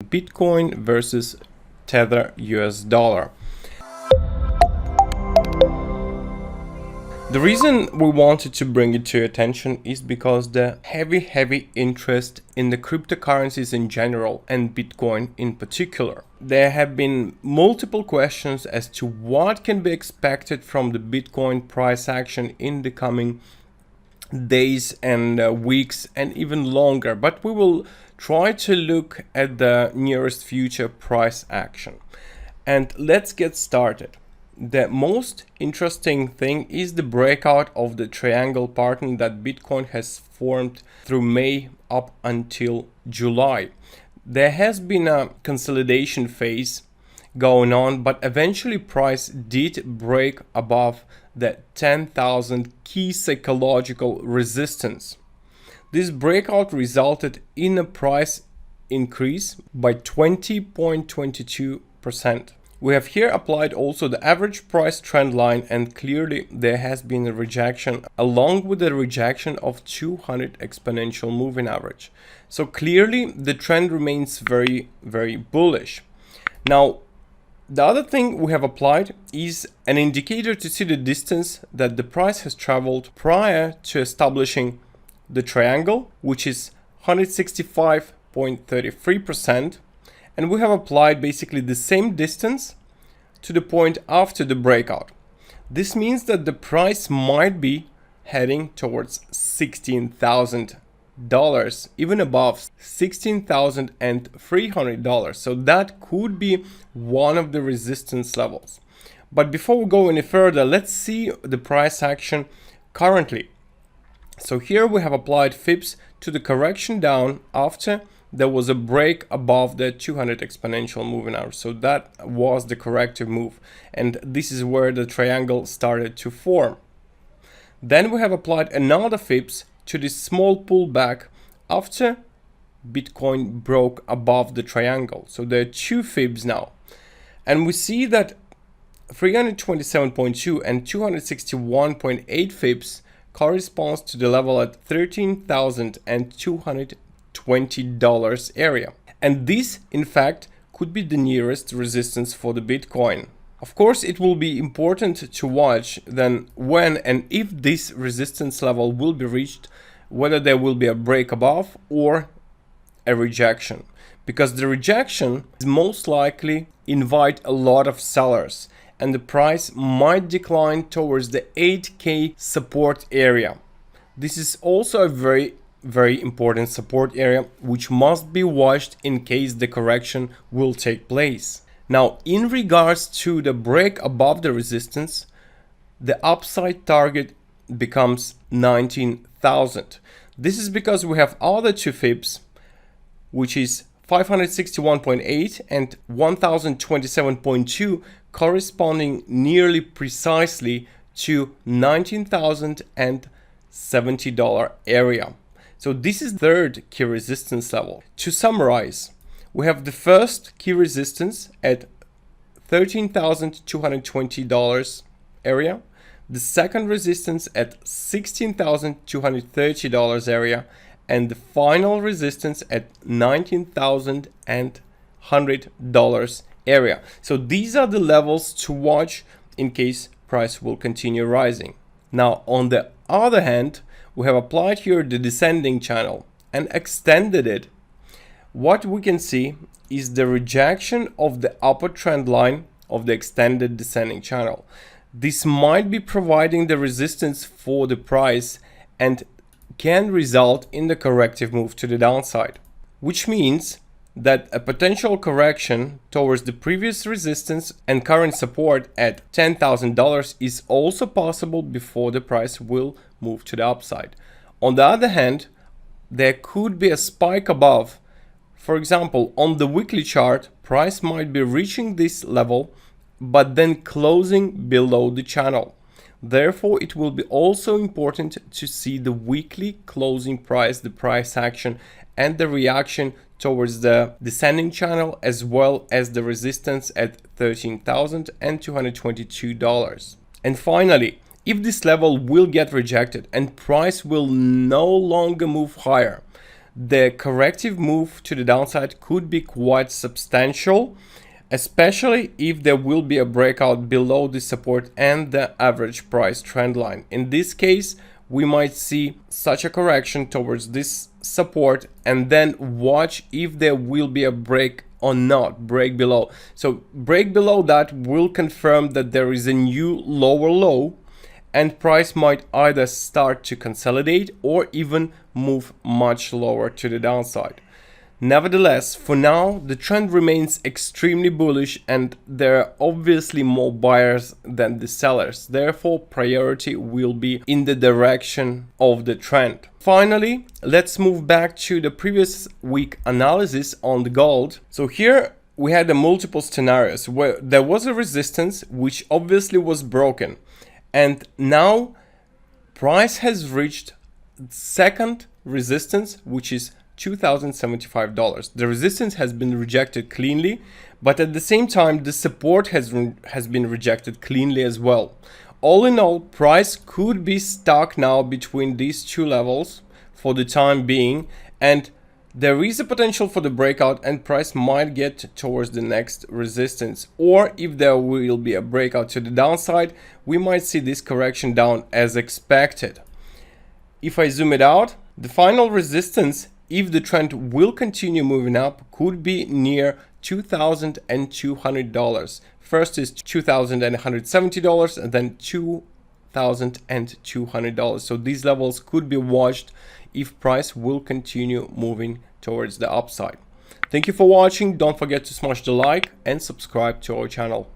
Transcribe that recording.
Bitcoin versus Tether US dollar. The reason we wanted to bring it to your attention is because the heavy interest in the cryptocurrencies in general and Bitcoin in particular. There have been multiple questions as to what can be expected from the Bitcoin price action in the coming days and weeks and even longer, but we will try to look at the nearest future price action. And let's get started. The most interesting thing is the breakout of the triangle pattern that Bitcoin has formed through May up until July. There has been a consolidation phase going on, but eventually price did break above the 10,000 key psychological resistance. This breakout resulted in a price increase by 20.22%. We have here applied also the average price trend line, and clearly there has been a rejection along with the rejection of 200 exponential moving average. So clearly the trend remains very bullish. Now, the other thing we have applied is an indicator to see the distance that the price has traveled prior to establishing the triangle, which is 165.33%. And we have applied basically the same distance to the point after the breakout. This means that the price might be heading towards $16,000, even above $16,300. So that could be one of the resistance levels. But before we go any further, let's see the price action currently. So here we have applied Fibs to the correction down after there was a break above the 200 exponential moving average. So that was the corrective move. And this is where the triangle started to form. Then we have applied another Fibs to this small pullback after Bitcoin broke above the triangle. So there are two Fibs now. And we see that 327.2 and 261.8 Fibs corresponds to the level at $13,220 area. And this, in fact, could be the nearest resistance for the Bitcoin. Of course, it will be important to watch then when and if this resistance level will be reached, whether there will be a break above or a rejection. Because the rejection is most likely invite a lot of sellers, and the price might decline towards the 8K support area. This is also a very important support area which must be watched in case the correction will take place. Now, in regards to the break above the resistance, the upside target becomes 19,000. This is because we have other two Fibs, which is 561.8 and 1027.2, corresponding nearly precisely to $19,070 area. So this is the third key resistance level. To summarize, we have the first key resistance at $13,220 area, the second resistance at $16,230 area, and the final resistance at $19,100 area. So these are the levels to watch in case price will continue rising. Now, on the other hand, we have applied here the descending channel and extended it. What we can see is the rejection of the upper trend line of the extended descending channel. This might be providing the resistance for the price and can result in the corrective move to the downside, which means that a potential correction towards the previous resistance and current support at $10,000 is also possible before the price will move to the upside. On the other hand, there could be a spike above. For example, on the weekly chart, price might be reaching this level, but then closing below the channel. Therefore, it will be also important to see the weekly closing price, the price action, and the reaction towards the descending channel, as well as the resistance at $13,222. And finally, if this level will get rejected and price will no longer move higher, the corrective move to the downside could be quite substantial, especially if there will be a breakout below the support and the average price trend line. In this case, we might see such a correction towards this support and then watch if there will be a break or not, break below. So break below that will confirm that there is a new lower low, and price might either start to consolidate or even move much lower to the downside. Nevertheless, for now, the trend remains extremely bullish and there are obviously more buyers than the sellers. Therefore, priority will be in the direction of the trend. Finally, let's move back to the previous week analysis on the gold. So here we had the multiple scenarios where there was a resistance which obviously was broken. And now price has reached second resistance, which is $2,075. The resistance has been rejected cleanly, but at the same time, the support has been rejected cleanly as well. All in all, price could be stuck now between these two levels for the time being, and there is a potential for the breakout and price might get towards the next resistance. Or if there will be a breakout to the downside, we might see this correction down as expected. If I zoom it out, the final resistance, if the trend will continue moving up, could be near $2,200. First is $2,170 and then $2,200. So these levels could be watched if price will continue moving towards the upside. Thank you for watching. Don't forget to smash the like and subscribe to our channel.